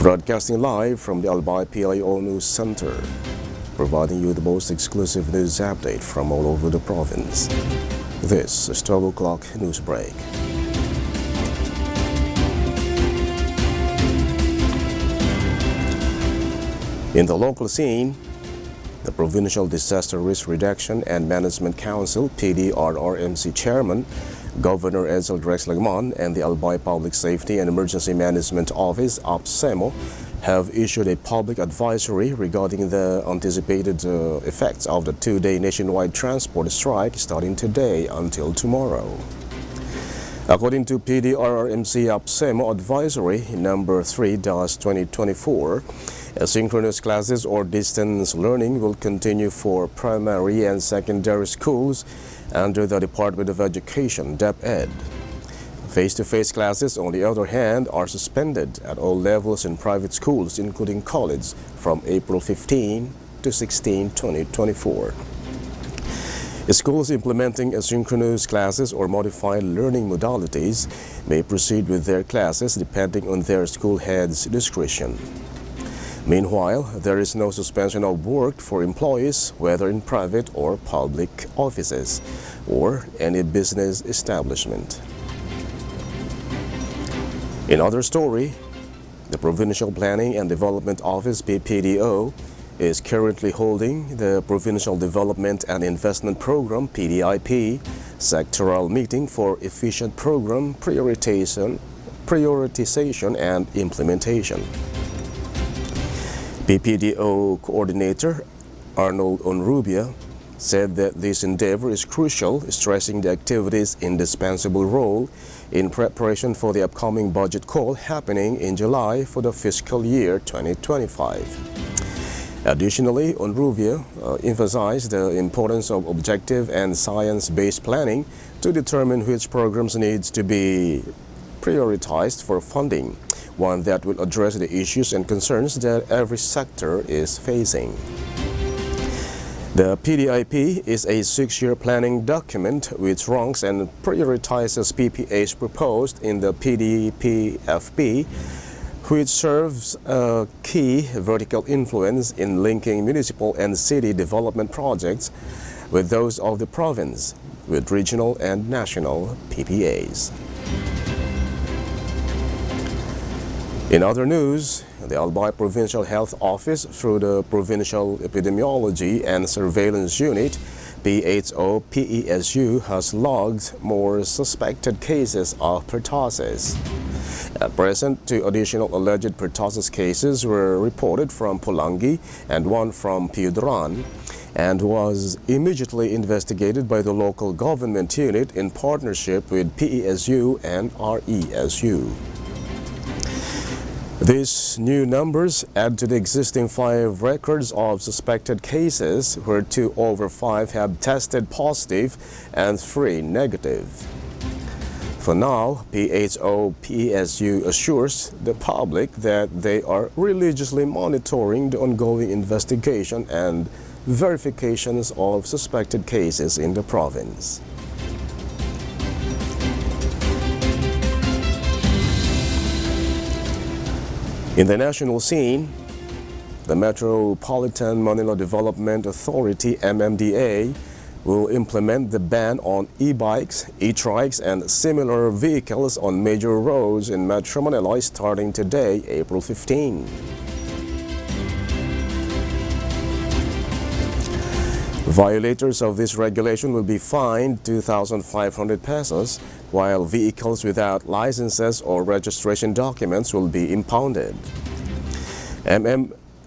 Broadcasting live from the Albay PIO News Center, providing you the most exclusive news update from all over the province. This is 12 o'clock Newsbreak. In the local scene, the Provincial Disaster Risk Reduction and Management Council PDRRMC Chairman Governor Edsel Drexler and the Albay Public Safety and Emergency Management Office (APSEMO) have issued a public advisory regarding the anticipated effects of the two-day nationwide transport strike starting today until tomorrow. According to PDRRMC APSEMO Advisory number 3-2024, asynchronous classes or distance learning will continue for primary and secondary schools under the Department of Education, DepEd. Face-to-face classes, on the other hand, are suspended at all levels in private schools, including college, from April 15 to 16, 2024. Schools implementing asynchronous classes or modified learning modalities may proceed with their classes depending on their school head's discretion. Meanwhile, there is no suspension of work for employees, whether in private or public offices or any business establishment. In other story, the Provincial Planning and Development Office (PPDO) is currently holding the Provincial Development and Investment Program (PDIP) sectoral meeting for efficient program prioritization and implementation. PPDO Coordinator Arnold Onrubia said that this endeavor is crucial, stressing the activity's indispensable role in preparation for the upcoming budget call happening in July for the fiscal year 2025. Additionally, Onrubia emphasized the importance of objective and science-based planning to determine which programs needs to be prioritized for funding, one that will address the issues and concerns that every sector is facing. The PDIP is a 6-year planning document which ranks and prioritizes PPAs proposed in the PDPFP, which serves a key vertical influence in linking municipal and city development projects with those of the province, with regional and national PPAs. In other news, the Albay Provincial Health Office, through the Provincial Epidemiology and Surveillance Unit, PHO-PESU, has logged more suspected cases of pertussis. At present, 2 additional alleged pertussis cases were reported from Pulangi and 1 from Piudran, and was immediately investigated by the local government unit in partnership with PESU and RESU. These new numbers add to the existing 5 records of suspected cases, where 2 over 5 have tested positive and 3 negative. For now, PHO-PESU assures the public that they are religiously monitoring the ongoing investigation and verifications of suspected cases in the province. In the national scene, the Metropolitan Manila Development Authority (MMDA) will implement the ban on e-bikes, e-trikes, and similar vehicles on major roads in Metro Manila starting today, April 15. Violators of this regulation will be fined 2,500 pesos, while vehicles without licenses or registration documents will be impounded.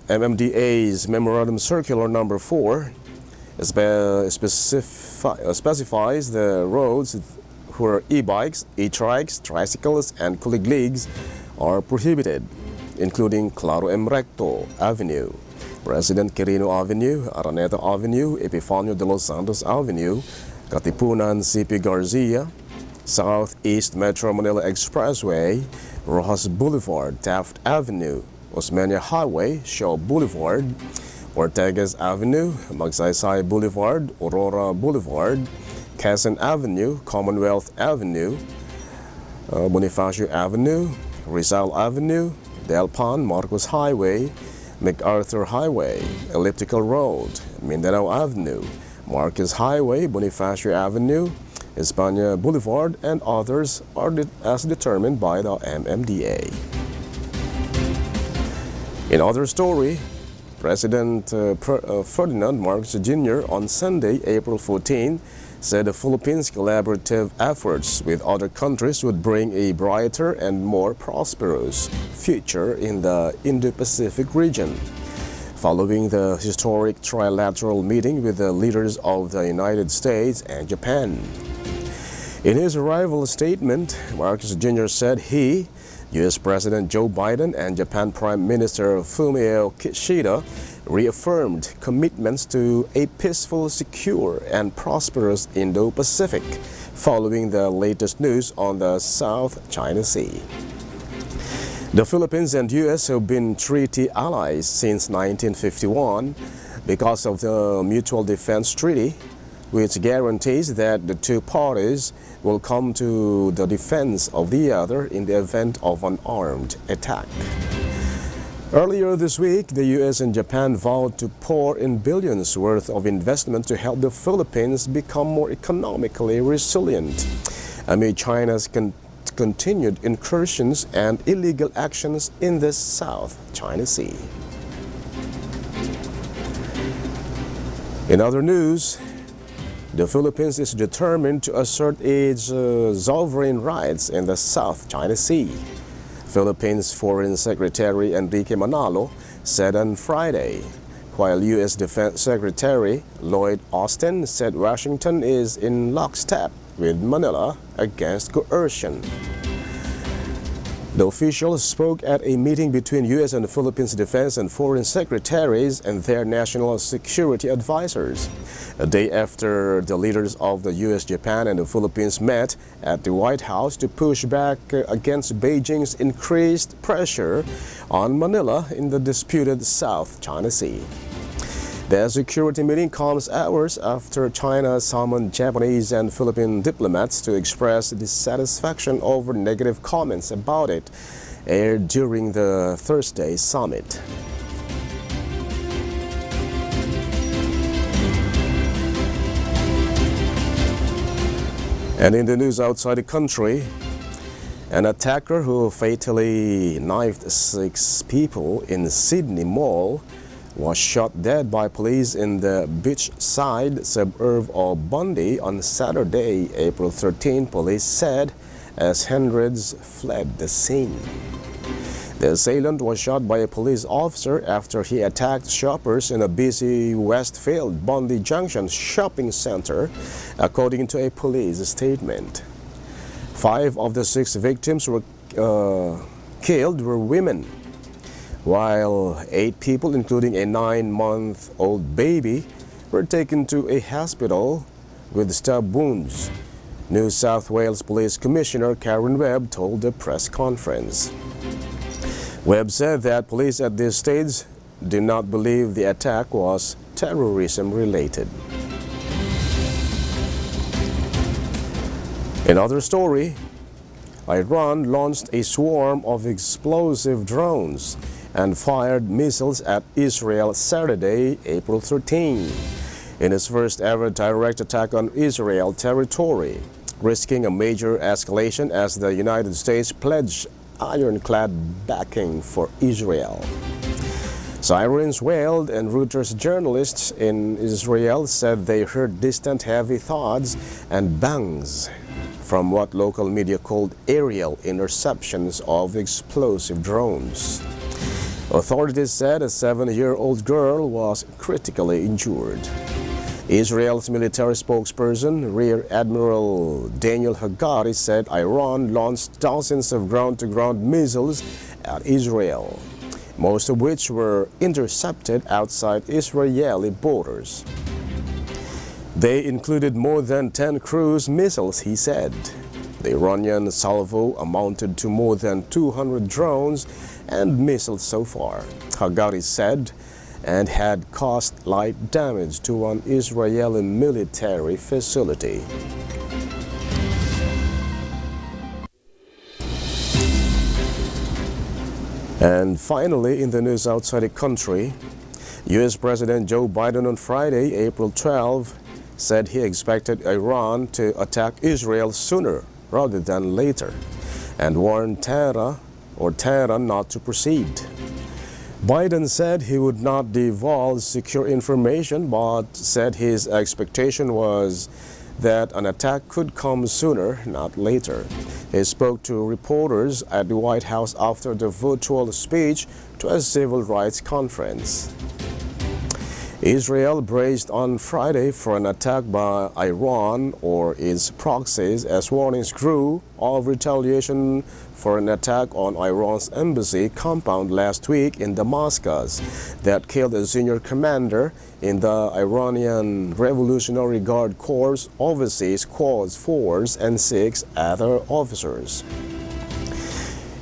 MMDA's Memorandum Circular Number 4 specifies the roads where e-bikes, e-trikes, tricycles, and kuliglegs are prohibited, including Claro M. Recto Avenue, President Quirino Avenue, Araneta Avenue, Epifanio de los Santos Avenue, Katipunan CP Garcia, Southeast Metro Manila Expressway, Rojas Boulevard, Taft Avenue, Osmeña Highway, Shaw Boulevard, Ortegas Avenue, Magsaysay Boulevard, Aurora Boulevard, Quezon Avenue, Commonwealth Avenue, Bonifacio Avenue, Rizal Avenue, Del Pan Marcos Highway, MacArthur Highway, Elliptical Road, Mindanao Avenue, Marquez Highway, Bonifacio Avenue, España Boulevard, and others are as determined by the MMDA. In other story, President Ferdinand Marcos Jr. on Sunday, April 14, said the Philippines' collaborative efforts with other countries would bring a brighter and more prosperous future in the Indo-Pacific region. Following the historic trilateral meeting with the leaders of the United States and Japan. In his arrival statement, Marcos Jr. said he, U.S. President Joe Biden, and Japan Prime Minister Fumio Kishida reaffirmed commitments to a peaceful, secure, and prosperous Indo-Pacific following the latest news on the South China Sea. The Philippines and U.S. have been treaty allies since 1951 because of the Mutual Defense Treaty, which guarantees that the two parties will come to the defense of the other in the event of an armed attack. Earlier this week, the U.S. and Japan vowed to pour in billions worth of investment to help the Philippines become more economically resilient amid China's continued incursions and illegal actions in the South China Sea. In other news, the Philippines is determined to assert its sovereign rights in the South China Sea. Philippines Foreign Secretary Enrique Manalo said on Friday, while U.S. Defense Secretary Lloyd Austin said Washington is in lockstep with Manila against coercion. The officials spoke at a meeting between U.S. and the Philippines Defense and Foreign Secretaries and their national security advisors, a day after the leaders of the U.S., Japan, and the Philippines met at the White House to push back against Beijing's increased pressure on Manila in the disputed South China Sea. The security meeting comes hours after China summoned Japanese and Philippine diplomats to express dissatisfaction over negative comments about it aired during the Thursday summit. And in the news outside the country, an attacker who fatally knifed 6 people in Sydney Mall was shot dead by police in the beachside suburb of Bundy on Saturday, April 13, police said, as hundreds fled the scene. The assailant was shot by a police officer after he attacked shoppers in a busy Westfield Bundy Junction shopping center, according to a police statement. 5 of the 6 victims were killed were women, while 8 people, including a 9-month-old baby, were taken to a hospital with stab wounds, New South Wales Police Commissioner Karen Webb told the press conference. Webb said that police at this stage do not believe the attack was terrorism-related. In other story, Iran launched a swarm of explosive drones and fired missiles at Israel Saturday, April 13, in its first ever direct attack on Israel territory, risking a major escalation as the United States pledged ironclad backing for Israel. Sirens wailed and Reuters journalists in Israel said they heard distant heavy thuds and bangs from what local media called aerial interceptions of explosive drones. Authorities said a 7-year-old girl was critically injured. Israel's military spokesperson, Rear Admiral Daniel Hagari, said Iran launched dozens of ground-to-ground missiles at Israel, most of which were intercepted outside Israeli borders. They included more than 10 cruise missiles, he said. The Iranian salvo amounted to more than 200 drones and missiles so far, Hagari said, and had caused light damage to an Israeli military facility. And finally, in the news outside the country, U.S. President Joe Biden on Friday, April 12, said he expected Iran to attack Israel sooner rather than later, and warned Tehran not to proceed. Biden said he would not divulge secure information, but said his expectation was that an attack could come sooner, not later. He spoke to reporters at the White House after the virtual speech to a civil rights conference. Israel braced on Friday for an attack by Iran or its proxies as warnings grew of retaliation for an attack on Iran's embassy compound last week in Damascus that killed a senior commander in the Iranian Revolutionary Guard Corps Overseas Quds Force and 6 other officers.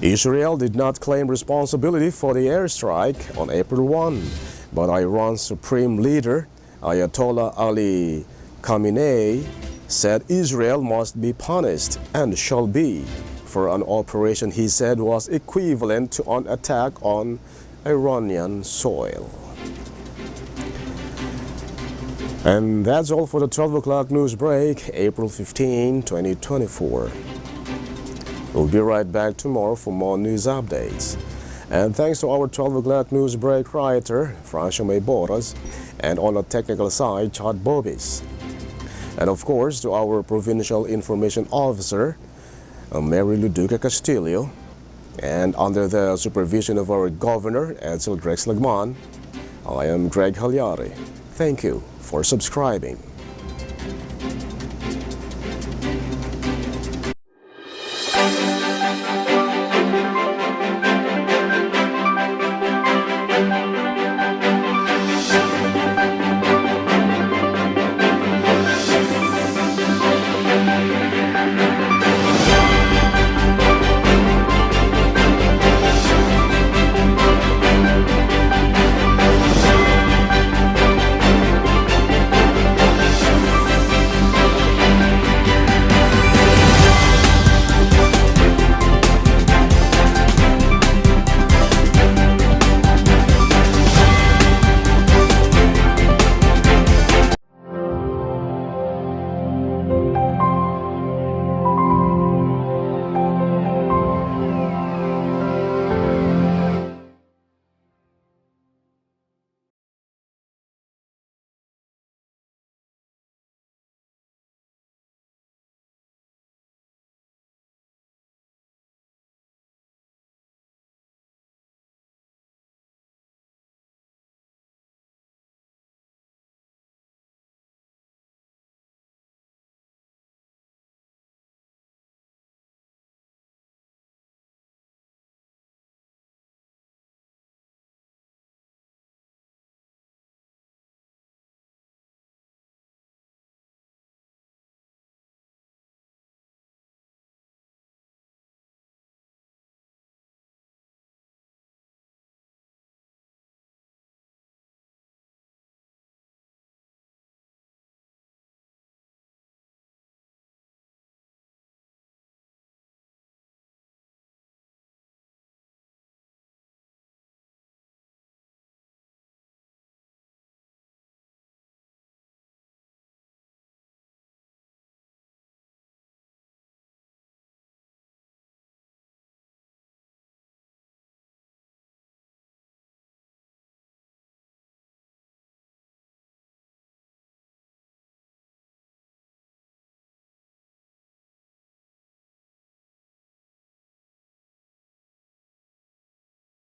Israel did not claim responsibility for the airstrike on April 1. But Iran's supreme leader, Ayatollah Ali Khamenei, said Israel must be punished and shall be for an operation he said was equivalent to an attack on Iranian soil. And that's all for the 12 o'clock news break, April 15, 2024. We'll be right back tomorrow for more news updates. And thanks to our 12 o'clock news break writer, Francia May Boras, and on the technical side, Chad Bobis. And of course, to our Provincial Information Officer, Mary Luduca Castillo, and under the supervision of our Governor, Edsel Grex Lagman, I am Greg Hallare. Thank you for subscribing.